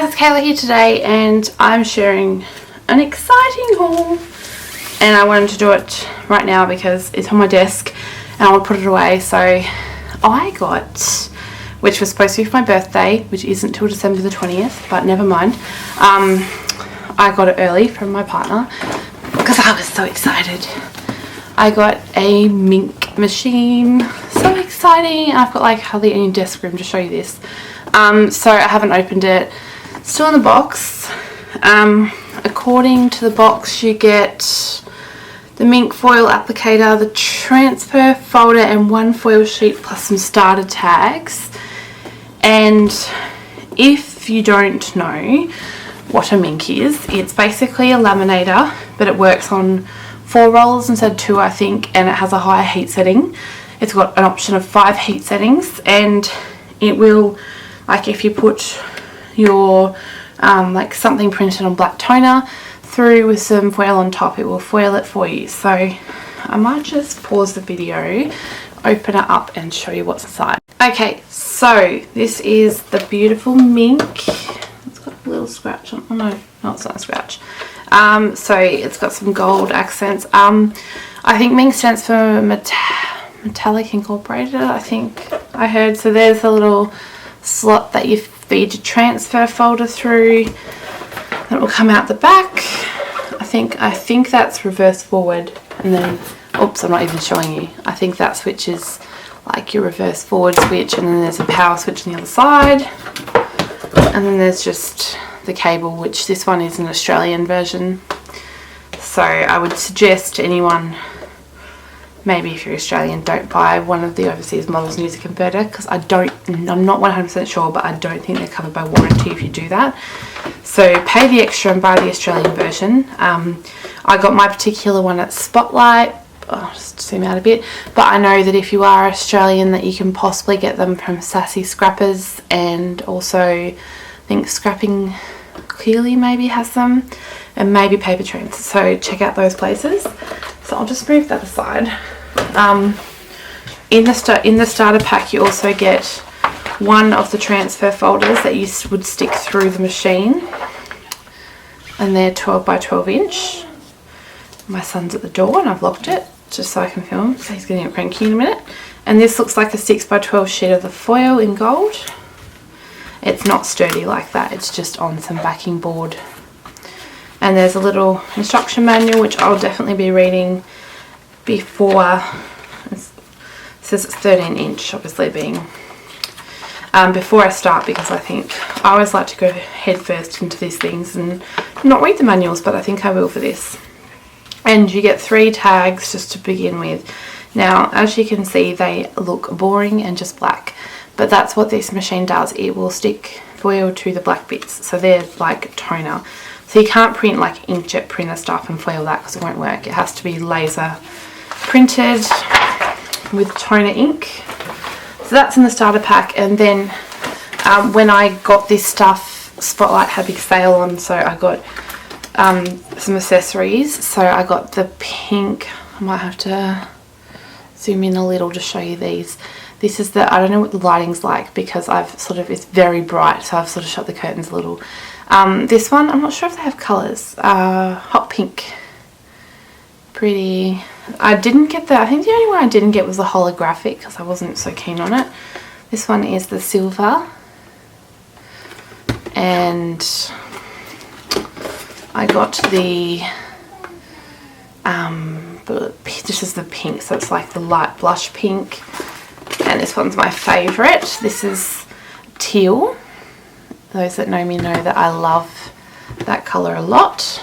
guys, it's Kayla here today and I'm sharing an exciting haul, and I wanted to do it right now because it's on my desk and I want to put it away. So I got, which was supposed to be for my birthday, which isn't till December the 20th, but never mind. I got it early from my partner because I was so excited. I got a Mink machine. So exciting. I've got like hardly any desk room to show you this. So I haven't opened it. Still in the box. According to the box, you get the Mink foil applicator, the transfer folder, and one foil sheet plus some starter tags. And if you don't know what a Mink is, it's basically a laminator, but it works on 4 rollers instead of 2, I think, and it has a higher heat setting. It's got an option of 5 heat settings, and it will, like if you put your like something printed on black toner through with some foil on top, it will foil it for you. So I might just pause the video, open it up and show you what's inside. Okay, so this is the beautiful Mink. It's got a little scratch on, oh no, it's not a scratch. So it's got some gold accents. I think Mink stands for Metallic Incorporated, I think I heard. So there's a little slot that you feed your transfer folder through. That will come out the back. I think that's reverse forward, and then oops, I'm not even showing you. I think that switch is like your reverse forward switch, and then there's a power switch on the other side, and then there's just the cable, which this one is an Australian version. So I would suggest to anyone, maybe if you're Australian, don't buy one of the overseas models and use a converter, because I'm not 100% sure, but I don't think they're covered by warranty if you do that. So pay the extra and buy the Australian version. I got my particular one at Spotlight. I'll just zoom out a bit, but I know that if you are Australian that you can possibly get them from Sassy Scrappers, and also I think Scrapping Clearly maybe has them, and maybe Paper Trains. So check out those places. So I'll just move that aside. In the starter pack you also get one of the transfer folders that you would stick through the machine, and they're 12 by 12 inch. My son's at the door and I've locked it just so I can film, so he's getting cranky in a minute. And this looks like a 6 by 12 sheet of the foil in gold. It's not sturdy like that, it's just on some backing board. And there's a little instruction manual which I'll definitely be reading before. It says it's 13 inch, obviously being before I start, because I think I always like to go head first into these things and not read the manuals, but I think I will for this. And you get 3 tags just to begin with. Now as you can see, they look boring and just black, but that's what this machine does. It will stick foil to the black bits, so they're like toner. So you can't print like inkjet printer stuff and foil that because it won't work. It has to be laser printed with toner ink. So that's in the starter pack. And then when I got this stuff, Spotlight had a big sale on, so I got some accessories. So I got the pink, I might have to zoom in a little to show you these. This is the, I don't know what the lighting's like because I've sort of, it's very bright, so I've sort of shut the curtains a little. This one, I'm not sure if they have colours. Hot pink. Pretty. I didn't get that. I think the only one I didn't get was the holographic because I wasn't so keen on it. This one is the silver. And I got the, this is the pink, so it's like the light blush pink. And this one's my favourite. This is teal. Those that know me know that I love that colour a lot.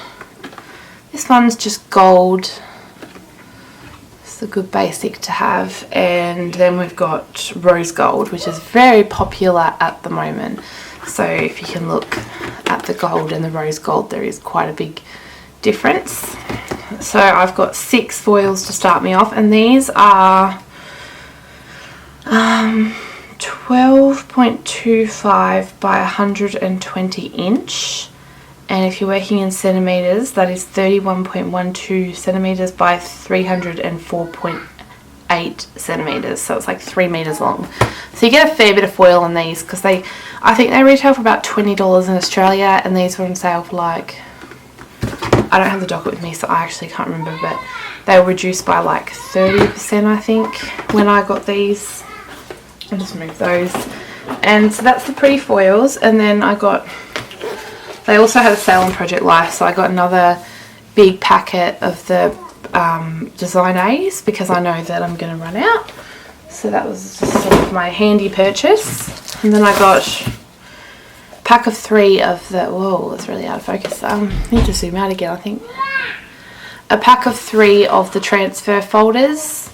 This one's just gold. It's a good basic to have. And then we've got rose gold, which is very popular at the moment. So if you can look at the gold and the rose gold, there is quite a big difference. So I've got 6 foils to start me off, and these are 12.25 by 120 inch, and if you're working in centimeters, that is 31.12 centimeters by 304.8 8 centimeters, so it's like 3 meters long. So you get a fair bit of foil on these, because I think they retail for about $20 in Australia, and these were on sale for like, I don't have the docket with me, so I actually can't remember, but they were reduced by like 30%, I think, when I got these. I'll just move those. And so that's the pretty foils. And then I got, they also had a sale on Project Life, so I got another big packet of the Design A's, because I know that I'm going to run out. So that was just sort of my handy purchase. And then I got a pack of 3 of the, whoa, that's really out of focus. I need to zoom out again, I think. A pack of 3 of the transfer folders.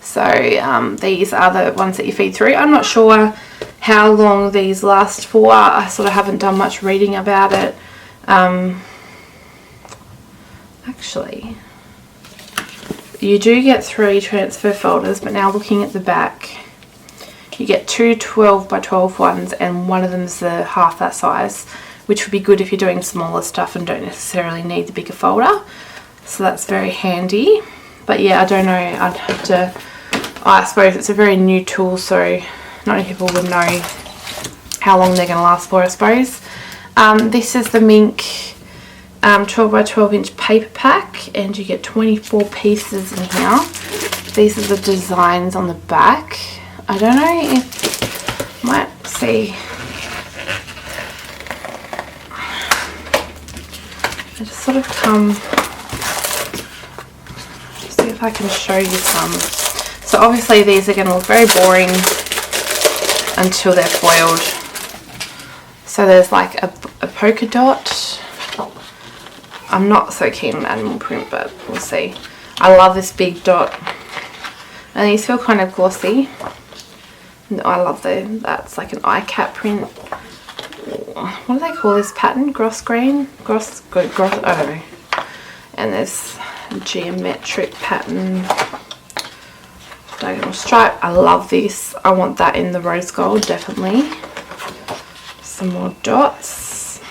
So these are the ones that you feed through. I'm not sure how long these last for. I sort of haven't done much reading about it. Actually, you do get 3 transfer folders, but now looking at the back, you get 2 12 by 12 ones, and one of them is half that size, which would be good if you're doing smaller stuff and don't necessarily need the bigger folder. So that's very handy. But yeah, I don't know, I'd have to, I suppose it's a very new tool, so not many people would know how long they're going to last for, I suppose. This is the Mink 12 by 12 inch paper pack, and you get 24 pieces in here. These are the designs on the back. I don't know if, might see, I just sort of come, see if I can show you some. So obviously these are going to look very boring until they're foiled. So there's like a polka dot. I'm not so keen on animal print, but we'll see. I love this big dot. And these feel kind of glossy. I love that's like an eye cap print. What do they call this pattern? Gross grain? Gross, I don't know. And there's a geometric pattern. Diagonal stripe. I love this. I want that in the rose gold, definitely. Some more dots.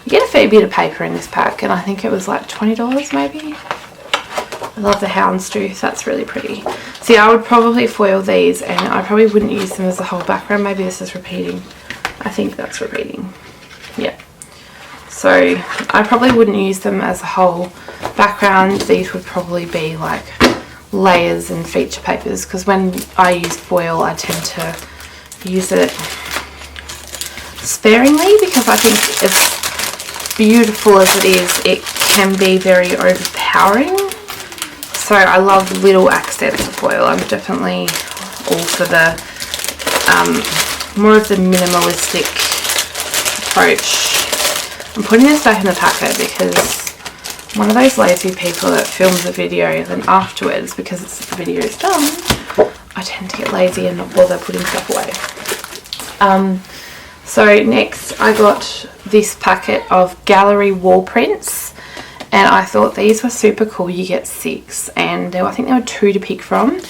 You get a fair bit of paper in this pack, and I think it was like $20 maybe. I love the houndstooth. That's really pretty. See, I would probably foil these, and I probably wouldn't use them as a whole background. Maybe this is repeating. I think that's repeating. Yeah. So I probably wouldn't use them as a whole background. These would probably be like layers and feature papers, because when I use foil I tend to use it sparingly, because I think as beautiful as it is, it can be very overpowering. So I love little accents of foil. I'm definitely all for the more of the minimalistic approach. I'm putting this back in the packet because I'm one of those lazy people that films a video and then afterwards, because the video is done, I tend to get lazy and not bother putting stuff away. So next I got this packet of gallery wall prints, and I thought these were super cool. You get 6, and I think there were 2 to pick from.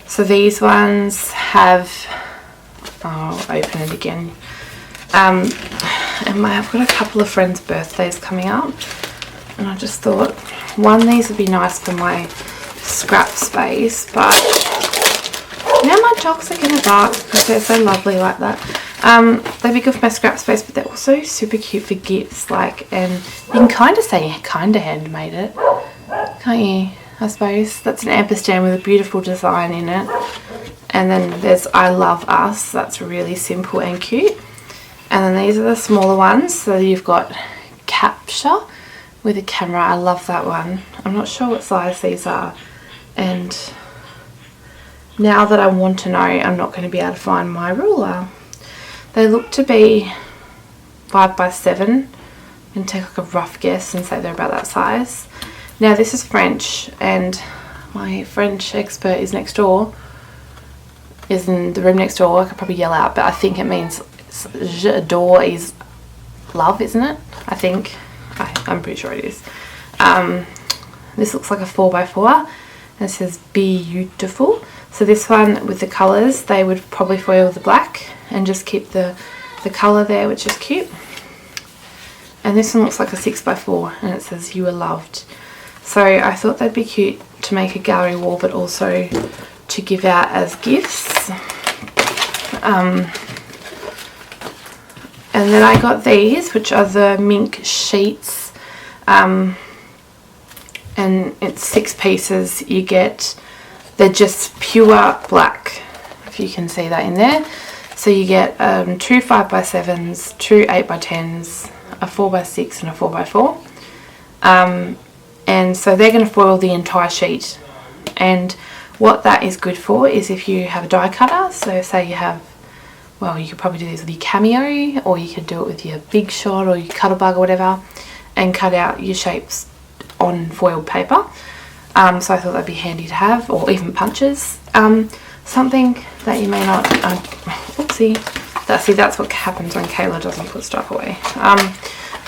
So these ones have, I'll open it again. And I've got a couple of friends' birthdays coming up, and I just thought, one, these would be nice for my scrap space, but now my dogs are going to bark because they're so lovely like that. They'd be good for my scrap space, but they're also super cute for gifts, like, and you can kind of say kind of handmade it, can't you? I suppose that's an ampersand with a beautiful design in it. And then there's I Love Us. That's really simple and cute. And then these are the smaller ones. So you've got capture with a camera. I love that one. I'm not sure what size these are, and now that I want to know, I'm not going to be able to find my ruler. They look to be 5 by 7. I can take like a rough guess and say they're about that size. Now this is French, and my French expert is next door, is in the room next door. I could probably yell out, but I think it means j'adore is love, isn't it? I think. I'm pretty sure it is. This looks like a 4 by 4, and it says beautiful. So this one with the colours, they would probably foil the black and just keep the colour there, which is cute. And this one looks like a 6 by 4, and it says you are loved. So I thought they'd be cute to make a gallery wall, but also to give out as gifts. And then I got these, which are the Mink sheets, and it's 6 pieces. You get, they're just pure black, if you can see that in there. So you get 2 5x7s, 2 8x10s, a 4x6 and a 4x4. And so they're going to foil the entire sheet. And what that is good for is if you have a die cutter, so say you have, well, you could probably do this with your Cameo, or you could do it with your Big Shot or your Cuttlebug or whatever, and cut out your shapes on foiled paper. So I thought that'd be handy to have, or even punches. Something that you may not, oopsie, that's what happens when Kayla doesn't put stuff away.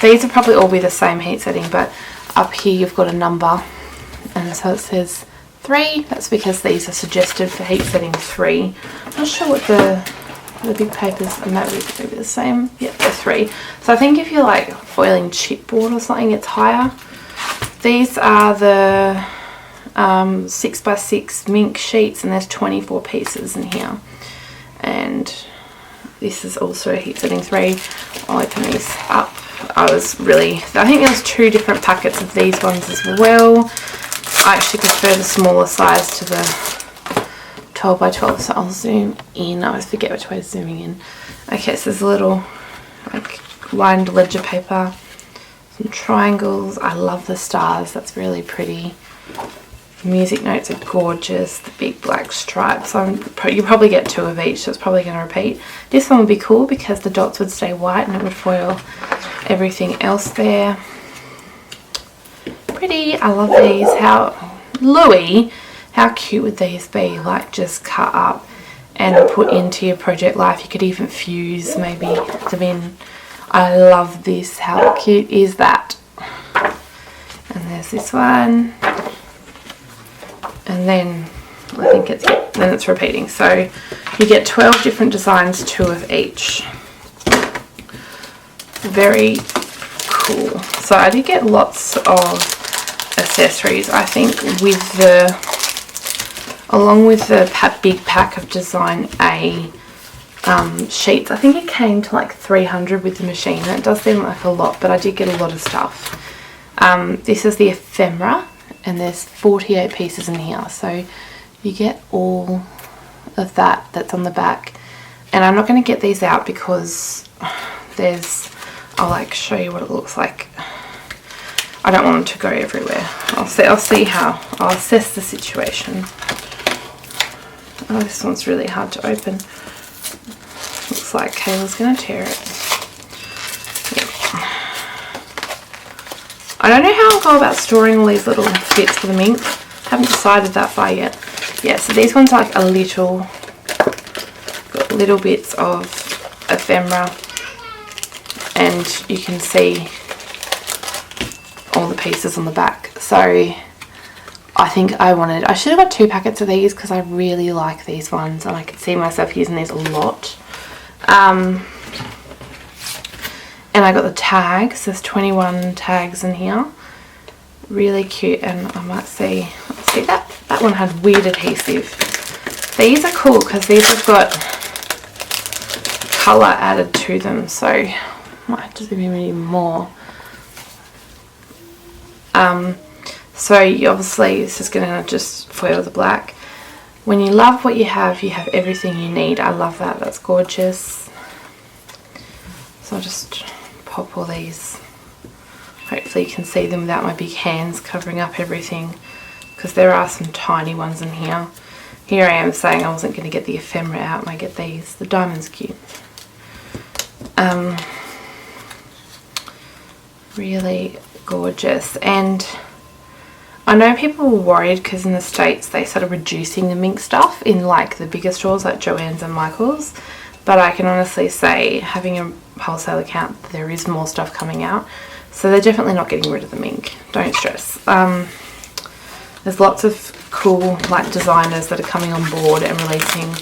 These will probably all be the same heat setting, but up here you've got a number, and so it says 3. That's because these are suggested for heat setting 3. I'm not sure what the big papers, and that would be the same. Yeah, they're 3. So I think if you're like foiling chipboard or something, it's higher. These are the 6x6 Mink sheets, and there's 24 pieces in here. And this is also heat setting 3. I'll open these up. I think there was 2 different packets of these ones as well. I actually prefer the smaller size to the 12x12, so I'll zoom in. I always forget which way is zooming in. Okay, so there's a little like lined ledger paper, some triangles. I love the stars, that's really pretty. Music notes are gorgeous. The big black stripes, you probably get 2 of each, so it's probably going to repeat. This one would be cool because the dots would stay white and it would foil everything else there. Pretty. I love these. How cute would these be? Like just cut up and put into your project life. You could even fuse maybe them in. I love this. How cute is that? And there's this one. And then I think it's repeating. So you get 12 different designs, 2 of each. Very cool. So I did get lots of accessories. I think along with the big pack of Design A sheets, I think it came to like 300 with the machine. That does seem like a lot, but I did get a lot of stuff. This is the Ephemera, and there's 48 pieces in here, so you get all of that's on the back. And I'm not going to get these out because I'll like show you what it looks like. I don't want them to go everywhere. I'll see how I'll assess the situation. Oh, this one's really hard to open. Looks like Kayla's going to tear it. Yep. I don't know how I'll go about storing all these little bits for the Mink. Haven't decided that far yet. Yeah, so these ones are like got little bits of ephemera, and you can see all the pieces on the back. So I think I should have got 2 packets of these because I really like these ones and I could see myself using these a lot. And I got the tags. There's 21 tags in here. Really cute, and I might see that one had weird adhesive. These are cool because these have got colour added to them, so I might have to zoom in even more. So you obviously this is going to just foil the black. When you love what you have everything you need. I love that. That's gorgeous. So I'll just pop all these. Hopefully you can see them without my big hands covering up everything, because there are some tiny ones in here. Here I am saying I wasn't going to get the ephemera out, and I get these. The diamond's cute. Really gorgeous. And I know people were worried because in the States they started reducing the Mink stuff in like the bigger stores like Joann's and Michael's, but I can honestly say, having a wholesale account, there is more stuff coming out, so they're definitely not getting rid of the Mink. Don't stress. There's lots of cool like designers that are coming on board and releasing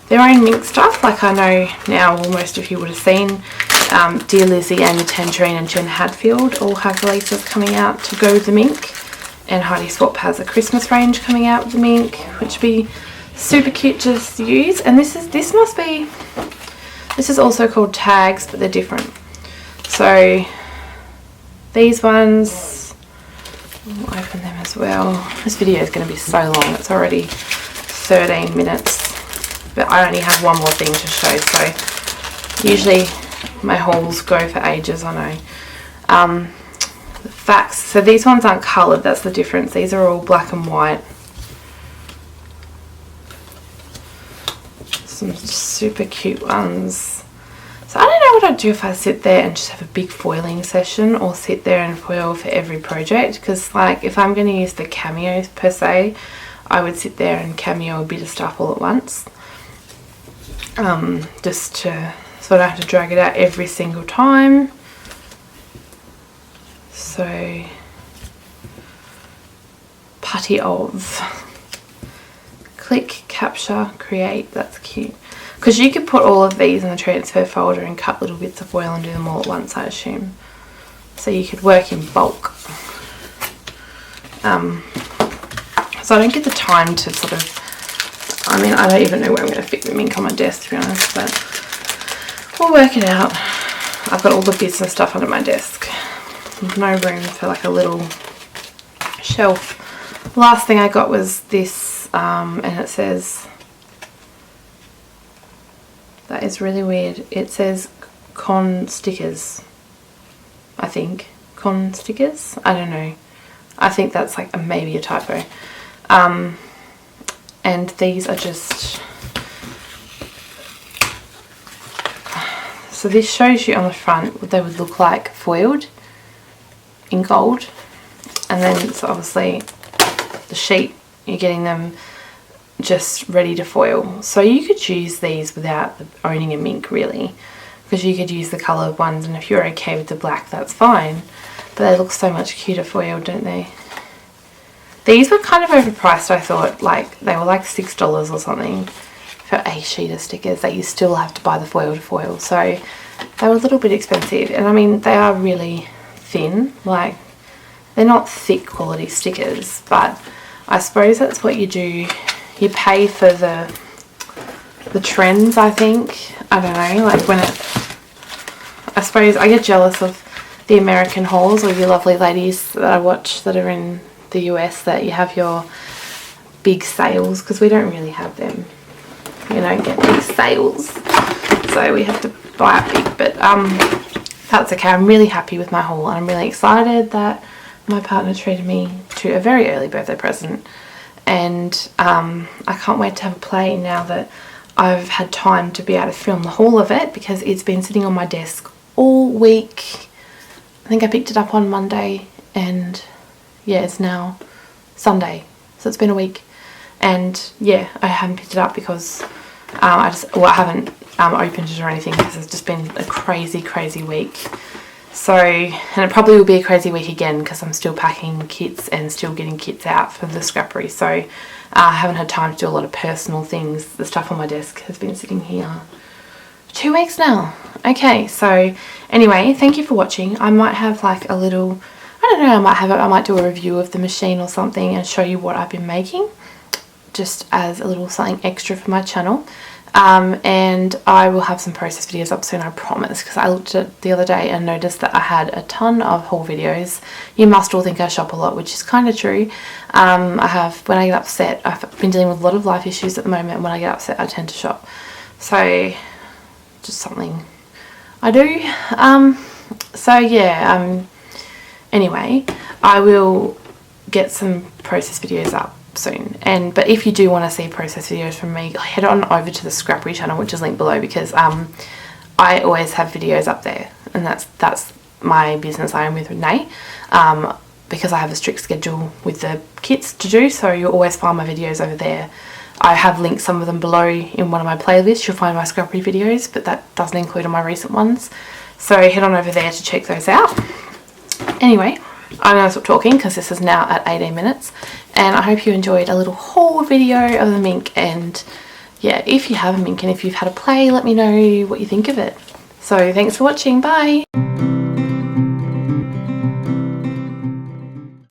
their own Mink stuff. Like I know now, well, most of you would have seen Dear Lizzie, Amy Tangerine and Jen Hadfield all have releases coming out to go with the Mink, And Heidi Swapp has a Christmas range coming out with the Mink, which would be super cute to use. And this is also called Tags, but they're different. So these ones, I'll open them as well. This video is going to be so long, it's already 13 minutes, but I only have one more thing to show, so usually my hauls go for ages, I know. The facts, so these ones aren't coloured, that's the difference. These are all black and white. Some super cute ones. So I don't know what I'd do if I sit there and just have a big foiling session, or sit there and foil for every project, because like if I'm going to use the cameos per se, I would sit there and cameo a bit of stuff all at once, just to, so I don't have to drag it out every single time. So putty of, click, capture, create, that's cute. Because you could put all of these in the transfer folder and cut little bits of foil and do them all at once, I assume. So you could work in bulk. So I don't get the time to sort of, I mean, I don't even know where I'm going to fit the Mink on my desk, to be honest, but we'll work it out. I've got all the business stuff under my desk. There's no room for like a little shelf. Last thing I got was this, and it says, that is really weird. It says con stickers, I think. Con stickers? I don't know. I think that's like maybe a typo. And these are just, so this shows you on the front what they would look like foiled in gold, and then so obviously the sheet, you're getting them just ready to foil. So you could use these without owning a Mink really, because you could use the coloured ones, and if you're okay with the black, that's fine, but they look so much cuter foiled, don't they? These were kind of overpriced, I thought. Like they were like $6 or something for a sheet of stickers that you still have to buy the foil to foil, so they were a little bit expensive. And I mean, they are really thin, like they're not thick quality stickers, but I suppose that's what you do. You pay for the trends, I think. I don't know, like when it, I suppose I get jealous of the American hauls, or you lovely ladies that I watch that are in the US, that you have your big sales, because we don't really have them. You don't get big sales, so we have to buy it big, but that's okay. I'm really happy with my haul, and I'm really excited that my partner treated me to a very early birthday present, and I can't wait to have a play now that I've had time to be able to film the haul of it, because it's been sitting on my desk all week. I think I picked it up on Monday, and yeah, it's now Sunday, so it's been a week, and yeah, I haven't picked it up because I haven't opened it or anything, because it's just been a crazy week. So, and it probably will be a crazy week again, because I'm still packing kits and still getting kits out for the scrappery, so I haven't had time to do a lot of personal things. The stuff on my desk has been sitting here 2 weeks now. Okay, so anyway, thank you for watching. I might have like a little, I don't know, I might do a review of the machine or something and show you what I've been making, just as a little something extra for my channel. And I will have some process videos up soon, I promise, because I looked at it the other day and noticed that I had a ton of haul videos. You must all think I shop a lot, which is kind of true. I have, when I get upset, I've been dealing with a lot of life issues at the moment, and when I get upset I tend to shop. So just something I do. So yeah, anyway, I will get some process videos up soon, but if you do want to see process videos from me, head on over to the Scrappery channel, which is linked below, because I always have videos up there, and that's my business I am with Renee, because I have a strict schedule with the kits to do, so you'll always find my videos over there. I have linked some of them below in one of my playlists. You'll find my Scrappery videos, but that doesn't include all my recent ones, so head on over there to check those out. Anyway, I'm going to stop talking because this is now at 18 minutes, and I hope you enjoyed a little haul video of the Mink. And yeah, if you have a Mink and if you've had a play, let me know what you think of it. So thanks for watching, bye!